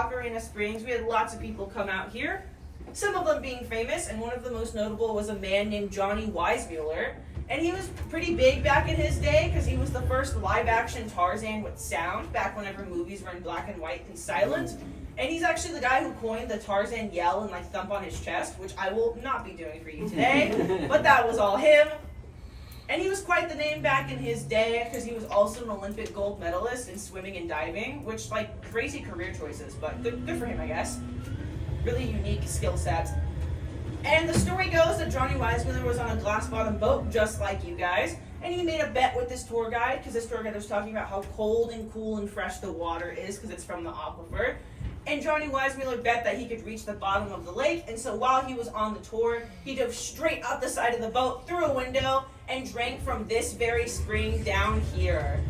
Ocarina Springs, we had lots of people come out here, some of them being famous, and one of the most notable was a man named Johnny Weissmuller. And he was pretty big back in his day because he was the first live-action Tarzan with sound, back whenever movies were in black and white and silent. And he's actually the guy who coined the Tarzan yell and like thump on his chest, which I will not be doing for you today, but that was all him. And he was quite the name back in his day because he was also an Olympic gold medalist in swimming and diving, which, like, crazy career choices, but good for him, I guess. Really unique skill set. And the story goes that Johnny Weissmuller was on a glass-bottom boat, just like you guys, and he made a bet with this tour guide, because this tour guide was talking about how cold and cool and fresh the water is, because it's from the aquifer. And Johnny Weissmuller bet that he could reach the bottom of the lake, and so while he was on the tour, he dove straight out the side of the boat, through a window, and drank from this very spring down here.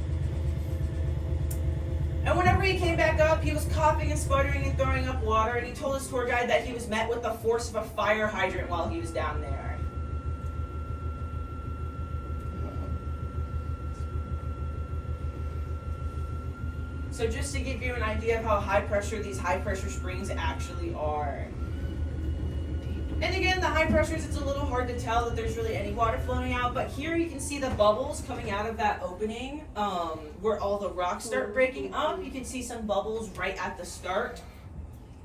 And whenever he came back up, he was coughing and sputtering and throwing up water, and he told his tour guide that he was met with the force of a fire hydrant while he was down there. So just to give you an idea of how high pressure these high pressure springs actually are. And again, the high pressures, it's a little hard to tell that there's really any water flowing out, but here you can see the bubbles coming out of that opening where all the rocks start breaking up. You can see some bubbles right at the start.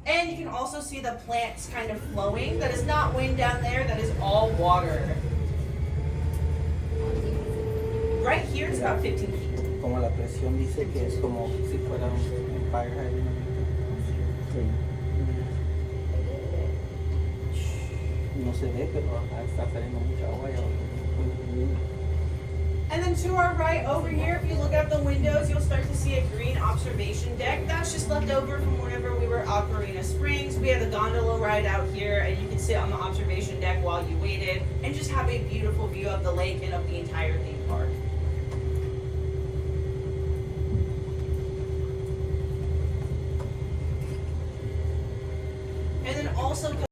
And you can also see the plants kind of flowing. That is not wind down there, that is all water. Right here it's about 15 feet. Como la presión dice que es como si fuera un fire hydrant. No se ve, pero está saliendo mucha agua. And then to our right over here, if you look out the windows, you'll start to see a green observation deck. That's just left over from whenever we were at Ocarina Springs. We had a gondola ride out here, and you can sit on the observation deck while you waited and just have a beautiful view of the lake and of the entire theme park. And then also